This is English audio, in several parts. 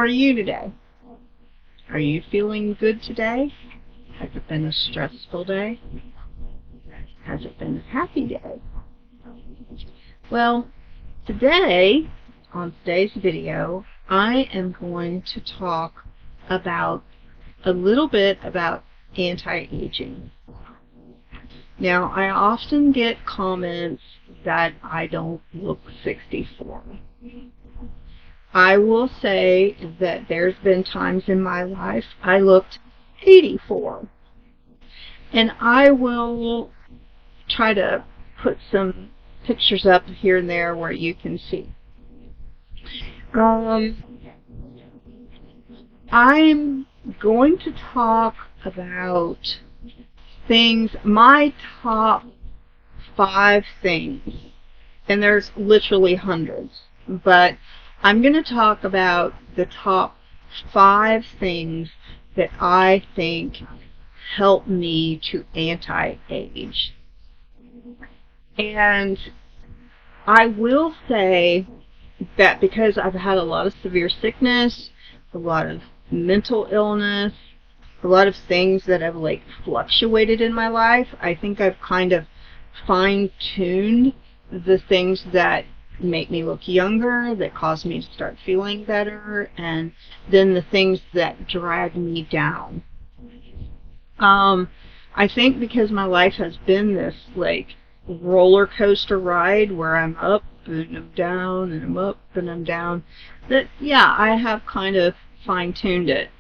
are you today? Are you feeling good today? Has it been a stressful day? Has it been a happy day? Well, today, on today's video, I am going to talk about a little bit about anti-aging. Now, I often get comments that I don't look 64. I will say that there's been times in my life I looked 84. And I will try to put some pictures up here and there where you can see. I'm going to talk about my top 5 things, and there's literally hundreds, but I'm going to talk about the top 5 things that I think help me to anti-age. And I will say that because I've had a lot of severe sickness, a lot of mental illness, a lot of things that have fluctuated in my life, I think I've kind of fine-tuned the things that make me look younger, that cause me to start feeling better, and then the things that drag me down. I think because my life has been this roller coaster ride where I'm up and I'm down and I'm up and I'm down, that I have kind of fine-tuned it.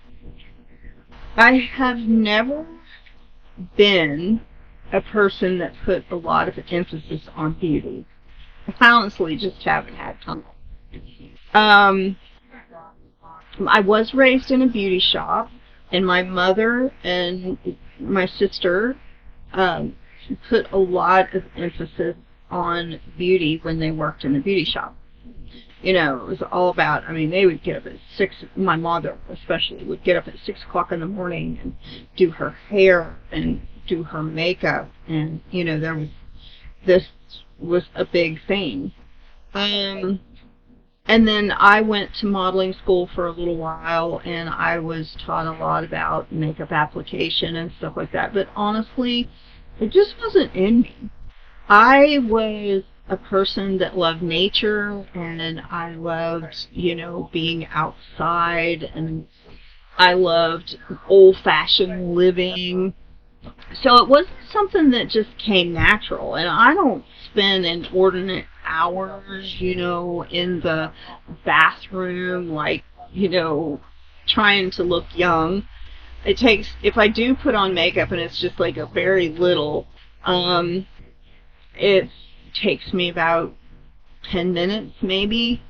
I have never been a person that put a lot of emphasis on beauty. I honestly just haven't had time. I was raised in a beauty shop, and my mother and my sister put a lot of emphasis on beauty when they worked in the beauty shop. It was all about, they would get up at 6, my mother especially, would get up at 6 o'clock in the morning and do her hair and do her makeup, and, this was a big thing. And then I went to modeling school for a little while, and I was taught a lot about makeup application and stuff like that, but honestly, it just wasn't in me. I was a person that loved nature, and I loved, being outside, and I loved old-fashioned living. So it wasn't something that just came natural, and I don't spend inordinate hours, in the bathroom, trying to look young. It takes, if I do put on makeup and it's just a very little, it takes me about 10 minutes maybe.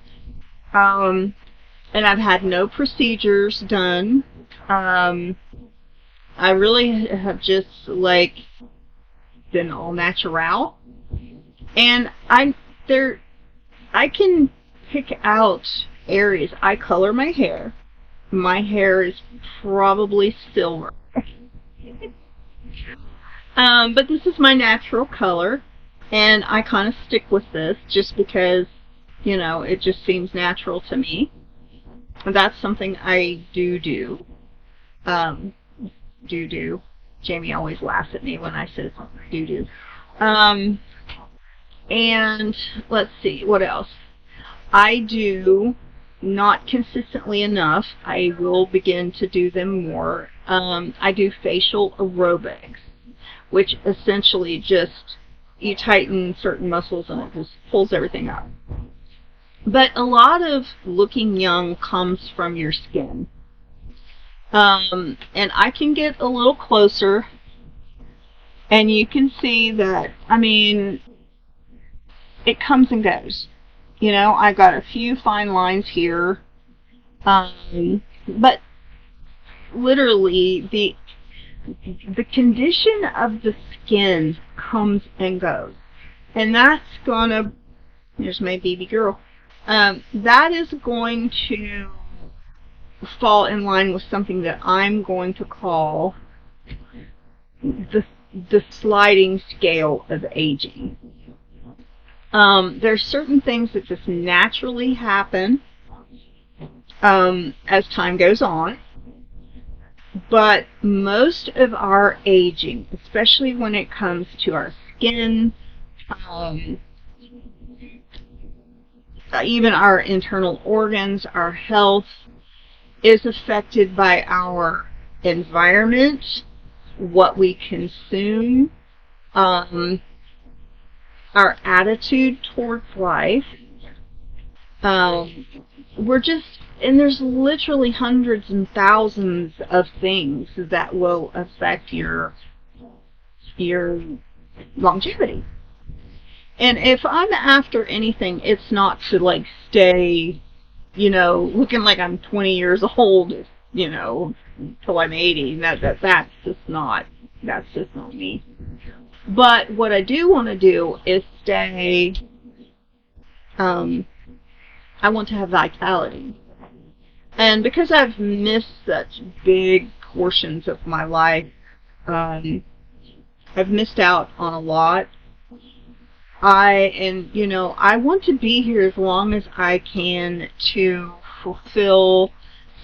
And I've had no procedures done. I really have just been all natural. And I can pick out areas. I color my hair. My hair is probably silver. But this is my natural color, and I kind of stick with this just because, it just seems natural to me. And that's something I do. Jamie always laughs at me when I say do. And let's see, what else? I do, not consistently enough. I will begin to do them more. I do facial aerobics, which essentially just, you tighten certain muscles and it just pulls everything up. But a lot of looking young comes from your skin. And I can get a little closer, and you can see that, it comes and goes. I got a few fine lines here, but literally the condition of the skin comes and goes. And that's gonna, here's my baby girl, that is going to fall in line with something that I'm going to call the sliding scale of aging. There's certain things that just naturally happen, as time goes on. But most of our aging, especially when it comes to our skin, um, even our internal organs, our health, is affected by our environment, what we consume, our attitude towards life. We're just, and there's literally hundreds and thousands of things that will affect your longevity. And if I'm after anything, it's not to like stay, looking like I'm 20 years old, till I'm 80. That's just not me. But what I do want to do is stay. I want to have vitality, and because I've missed such big portions of my life, I've missed out on a lot. I want to be here as long as I can to fulfill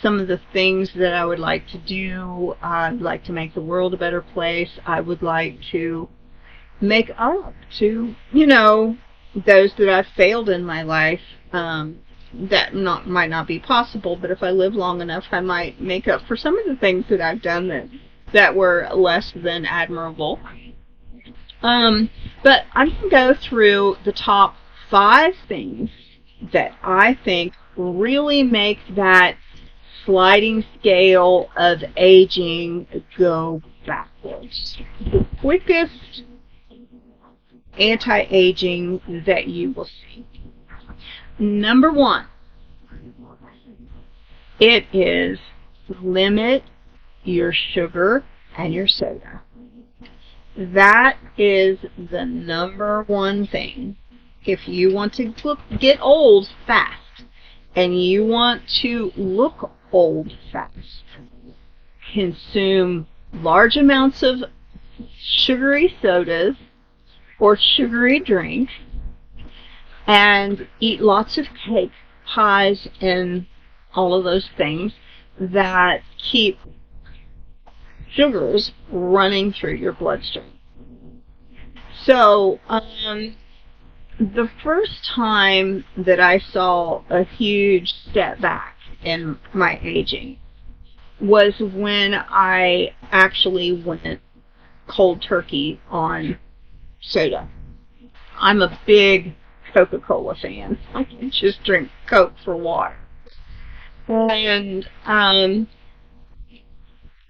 some of the things that I would like to do. I'd like to make the world a better place. I would like to make up to, those that I've failed in my life. That might not be possible, but if I live long enough, I might make up for some of the things that I've done that were less than admirable. But I'm going to go through the top 5 things that I think really make that sliding scale of aging go backwards. The quickest anti-aging that you will see. Number 1, it is limit your sugar and your soda. That is the number 1 thing. If you want to get old fast and you want to look old fast, consume large amounts of sugary sodas or sugary drinks, and eat lots of cake, pies, and all of those things that keep sugars running through your bloodstream. So, the first time that I saw a huge step back in my aging was when I actually went cold turkey on soda. I'm a big Coca-Cola fan. I can just drink Coke for water. And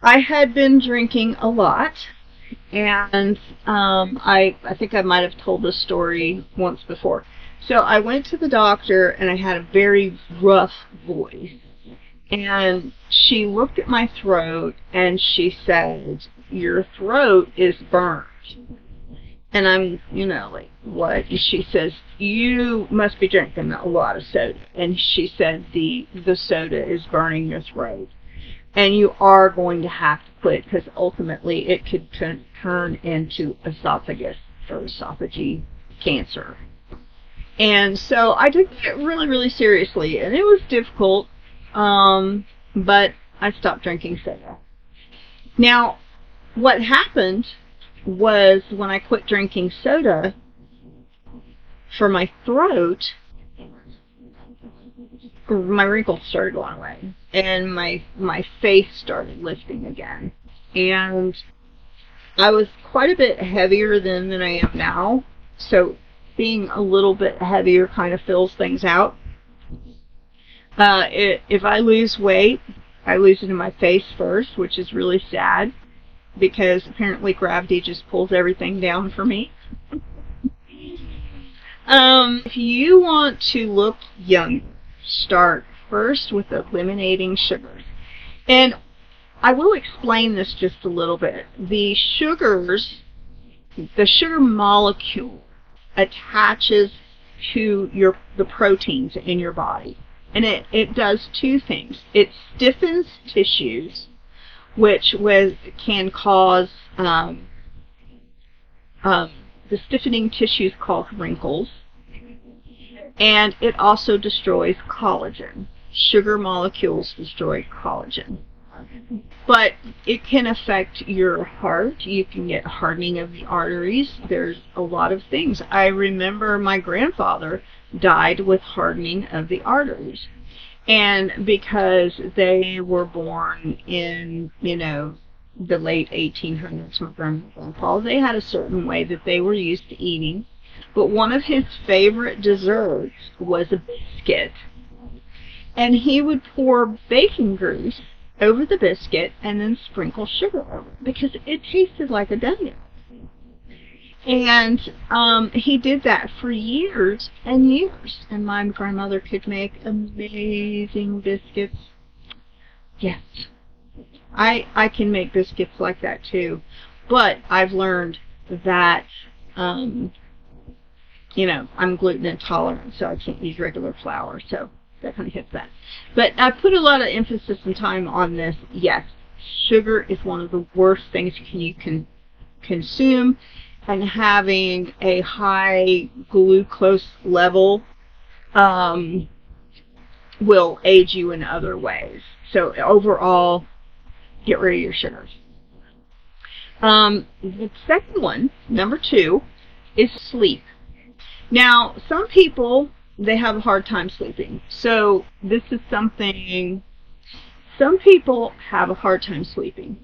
I had been drinking a lot, and I think I might have told this story once before. So I went to the doctor, and I had a very rough voice. And she looked at my throat, and she said, "Your throat is burned." And I'm, like, what? And she says, "You must be drinking a lot of soda." And she said, the soda is burning your throat. And you are going to have to quit, because ultimately it could turn into esophagus or esophageal cancer. And so I took it really, really seriously. And it was difficult, but I stopped drinking soda. Now, what happened was when I quit drinking soda, for my throat, my wrinkles started going away, and my face started lifting again. And I was quite a bit heavier then than I am now, so being a little bit heavier kind of fills things out. If I lose weight, I lose it in my face first, which is really sad, because apparently gravity just pulls everything down for me. If you want to look young, start first with eliminating sugars. And I will explain this just a little bit. The sugar molecule attaches to the proteins in your body. And it does 2 things. It stiffens tissues, which can cause, the stiffening tissues cause wrinkles. And it also destroys collagen. sugar molecules destroy collagen. But it can affect your heart. You can get hardening of the arteries. There's a lot of things. I remember my grandfather died with hardening of the arteries. And because they were born in, the late 1800s, my grandpa, they had a certain way that they were used to eating. But one of his favorite desserts was a biscuit. And he would pour bacon grease over the biscuit and then sprinkle sugar over it because it tasted like a donut. And he did that for years and years. And my grandmother could make amazing biscuits. Yes, I can make biscuits like that too. But I've learned that, I'm gluten intolerant, so I can't use regular flour. So that kind of hits that. But I put a lot of emphasis and time on this. Yes, sugar is one of the worst things you can consume, and having a high glucose level will aid you in other ways. So overall, get rid of your sugars. The second one, number 2, is sleep. Now, some people, they have a hard time sleeping. So this is something, some people have a hard time sleeping.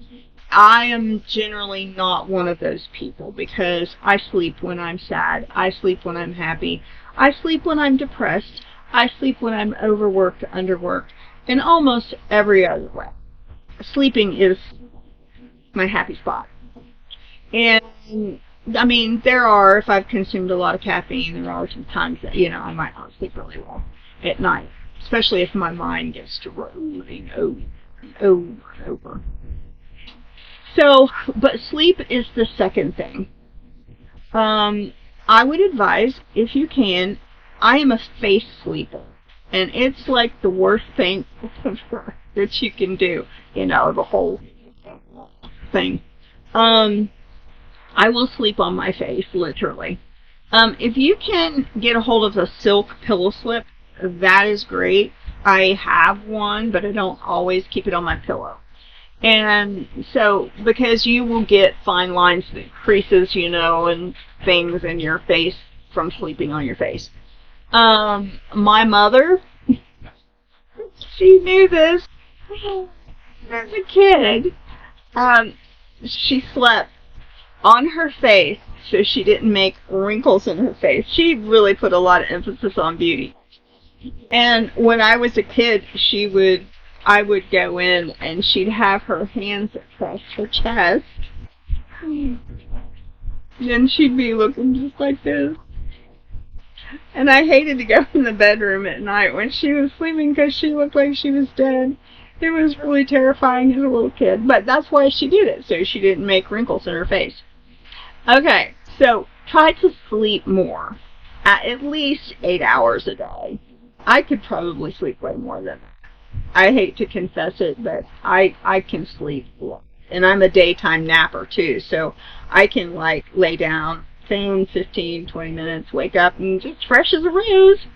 I am generally not one of those people because I sleep when I'm sad. I sleep when I'm happy. I sleep when I'm depressed. I sleep when I'm overworked, underworked, and almost every other way. Sleeping is my happy spot. And there are, if I've consumed a lot of caffeine, there are some times that, I might not sleep really well at night, especially if my mind gets to rolling over and over. So, but sleep is the second thing. I would advise, if you can, I am a face sleeper, and it's like the worst thing that you can do, the whole thing. I will sleep on my face, literally. If you can get a hold of a silk pillow slip, that is great. I have one, but I don't always keep it on my pillow. And so, because you will get fine lines, creases, and things in your face from sleeping on your face. My mother, she knew this as a kid. She slept on her face so she didn't make wrinkles in her face. She really put a lot of emphasis on beauty. And when I was a kid, I would go in and she'd have her hands across her chest. Then she'd be looking just like this. And I hated to go in the bedroom at night when she was sleeping because she looked like she was dead. It was really terrifying as a little kid. But that's why she did it, so she didn't make wrinkles in her face. Okay, so try to sleep more. At least 8 hours a day. I could probably sleep way more than that. I hate to confess it, but I can sleep. And I'm a daytime napper too, so I can lay down 10, 15, 20 minutes, wake up, and just fresh as a rose.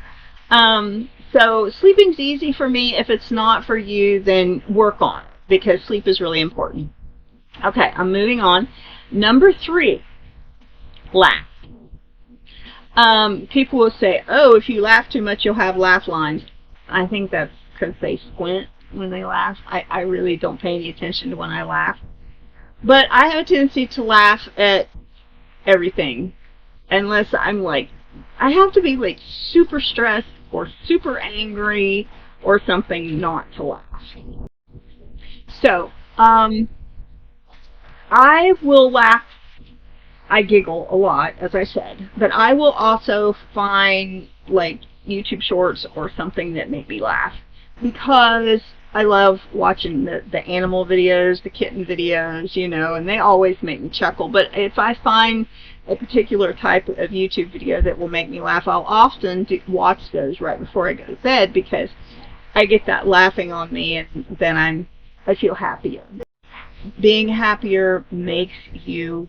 So sleeping's easy for me. If it's not for you, then work on it, because sleep is really important. Okay, I'm moving on. Number 3, laugh. People will say, oh, if you laugh too much, you'll have laugh lines. I think that's because they squint when they laugh. I really don't pay any attention to when I laugh. But I have a tendency to laugh at everything. Unless I'm I have to be super stressed or super angry or something not to laugh. So, I will laugh. I giggle a lot, as I said, but I will also find YouTube shorts or something that make me laugh, because I love watching the animal videos, the kitten videos, and they always make me chuckle. But if I find a particular type of YouTube video that will make me laugh, I'll often watch those right before I go to bed, because I get that laughing on me, and then I feel happier. Being happier makes you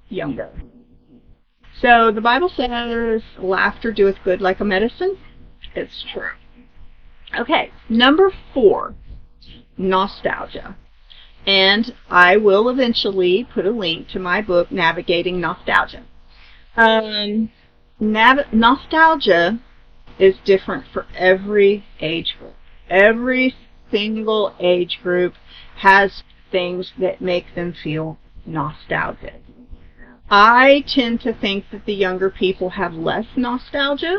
younger. So the Bible says, laughter doeth good like a medicine. It's true. Okay, number 4, nostalgia. And I will eventually put a link to my book, Navigating Nostalgia. Nostalgia is different for every age group. Every single age group has things that make them feel nostalgic. I tend to think that the younger people have less nostalgia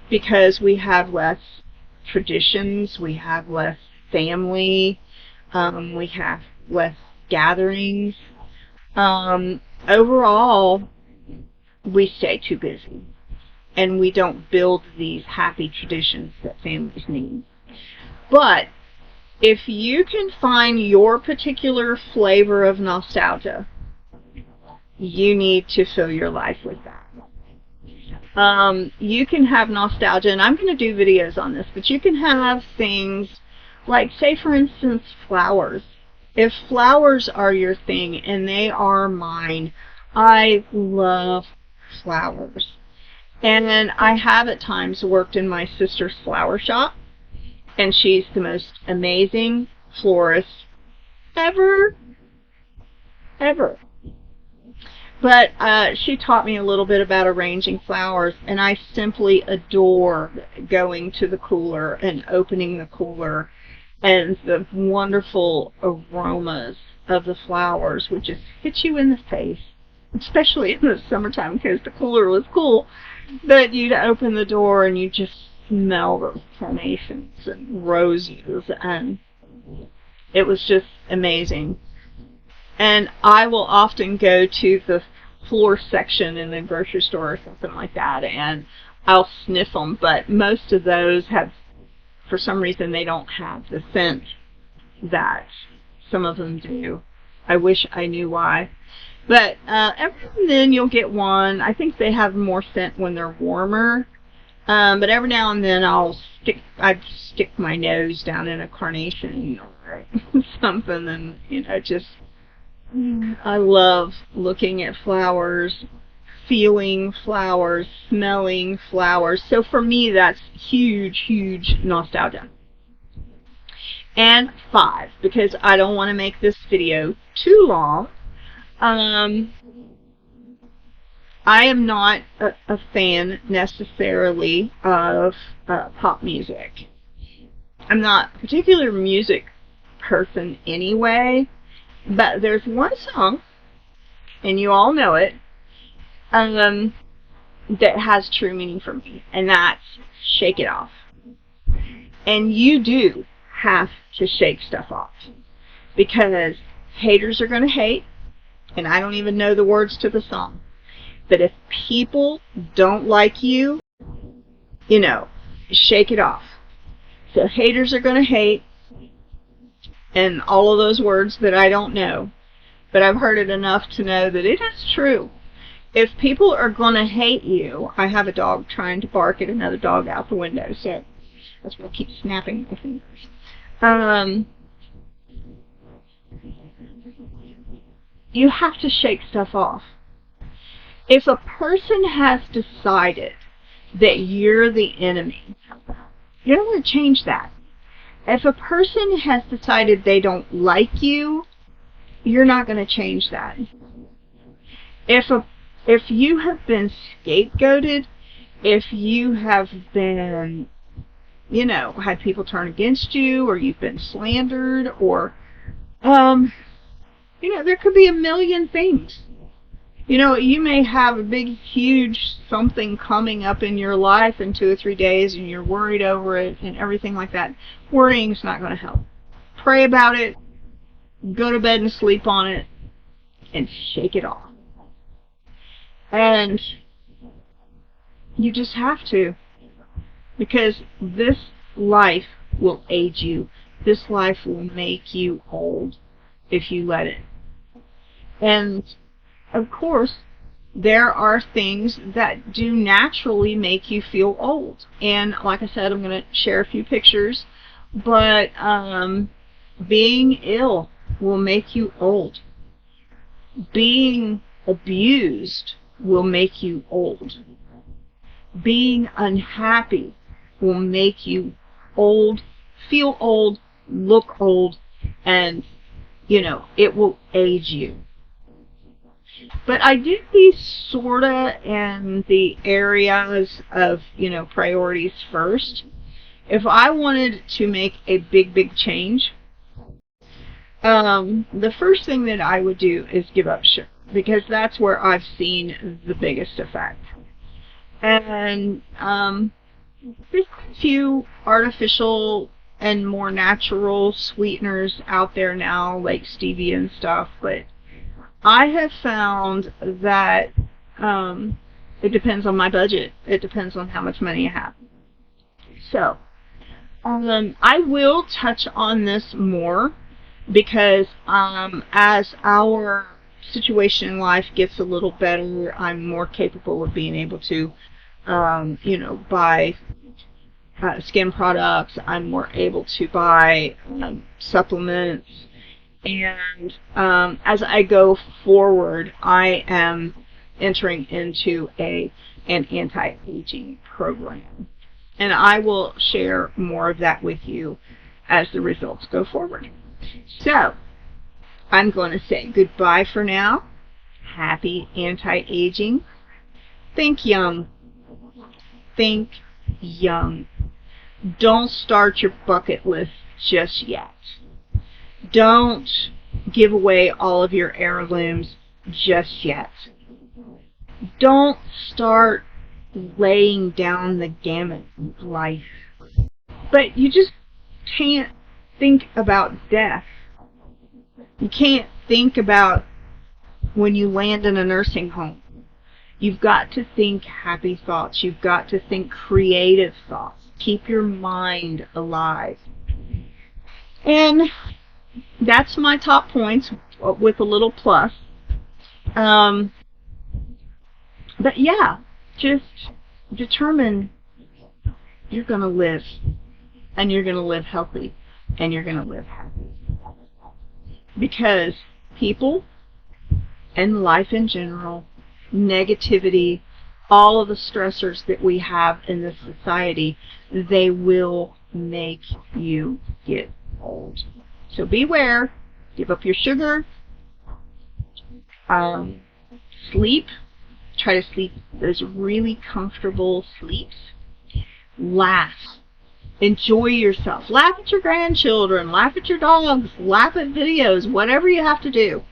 because we have less traditions, we have less family, we have less gatherings. Overall, we stay too busy and we don't build these happy traditions that families need. But if you can find your particular flavor of nostalgia, you need to fill your life with that. You can have nostalgia, and I'm going to do videos on this, but you can have things like, say for instance, flowers. If flowers are your thing, and they are mine, I love flowers. And I have at times worked in my sister's flower shop, and she's the most amazing florist ever. But she taught me a little bit about arranging flowers, and I simply adore going to the cooler and opening the cooler and the wonderful aromas of the flowers would just hit you in the face, especially in the summertime because the cooler was cool. But you'd open the door and you just smell those carnations and roses, and it was just amazing. And I will often go to the floor section in the grocery store or something like that, and I'll sniff them, but most of those have, for some reason, they don't have the scent that some of them do. I wish I knew why. But every now and then you'll get one. I think they have more scent when they're warmer. But every now and then I'd stick my nose down in a carnation or something, and just, I love looking at flowers, feeling flowers, smelling flowers. So for me, that's huge nostalgia. And 5, because I don't want to make this video too long, I am not a fan necessarily of pop music. I'm not a particular music person anyway, but there's one song, and you all know it, that has true meaning for me, and that's Shake It Off. And you do have to shake stuff off, because haters are going to hate, and I don't even know the words to the song. But if people don't like you, shake it off. So haters are going to hate, and all of those words that I don't know. But I've heard it enough to know that it is true. If people are going to hate you, I have a dog trying to bark at another dog out the window, so that's why I keep snapping my fingers. You have to shake stuff off. If a person has decided that you're the enemy, you're not going to change that. If a person has decided they don't like you, you're not going to change that. If you have been scapegoated, if you have been, had people turn against you, or you've been slandered, or, there could be a million things. You may have a big, huge something coming up in your life in 2 or 3 days, and you're worried over it and everything like that. Worrying's not going to help. Pray about it, go to bed and sleep on it, and shake it off. And you just have to, because this life will age you. This life will make you old if you let it. And of course, there are things that do naturally make you feel old. And like I said, I'm going to share a few pictures. But being ill will make you old. Being abused will make you old. Being unhappy will make you old, feel old, look old, and, it will age you. But I do these sorta in the areas of, priorities first. If I wanted to make a big change, the first thing that I would do is give up sugar, because that's where I've seen the biggest effect. And there's a few artificial and more natural sweeteners out there now, like stevia and stuff, but I have found that it depends on my budget. It depends on how much money I have. So, I will touch on this more because as our situation in life gets a little better, I'm more capable of being able to, buy skin products. I'm more able to buy supplements. And as I go forward, I am entering into an anti-aging program. And I will share more of that with you as the results go forward. So, I'm going to say goodbye for now. Happy anti-aging. Think young. Think young. Don't start your bucket list just yet. Don't give away all of your heirlooms just yet. Don't start laying down the gamut of life. But you just can't think about death. You can't think about when you land in a nursing home. You've got to think happy thoughts. You've got to think creative thoughts. Keep your mind alive. And that's my top points with a little plus. But yeah, just determine you're going to live, and you're going to live healthy, and you're going to live happy. Because people and life in general, negativity, all of the stressors that we have in this society, they will make you get old. So beware. Give up your sugar. Sleep. Try to sleep those really comfortable sleeps. Laugh. Enjoy yourself. Laugh at your grandchildren. Laugh at your dogs. Laugh at videos. Whatever you have to do.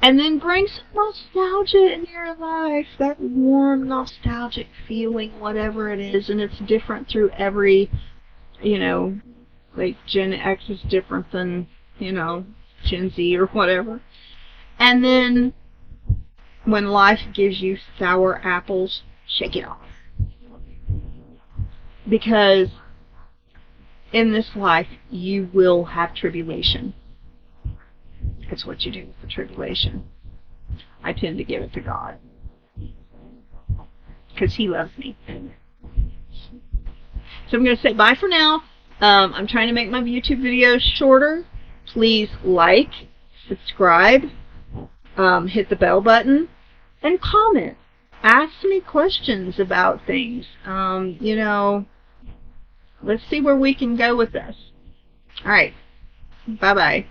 And then bring some nostalgia in your life. That warm, nostalgic feeling, whatever it is. And it's different through every, like Gen X is different than, Gen Z or whatever. And then when life gives you sour apples, shake it off. Because in this life, you will have tribulation. It's what you do with the tribulation. I tend to give it to God. Because He loves me. So I'm going to say bye for now. I'm trying to make my YouTube videos shorter. Please like, subscribe, hit the bell button, and comment. Ask me questions about things. Let's see where we can go with this. Alright. Bye-bye.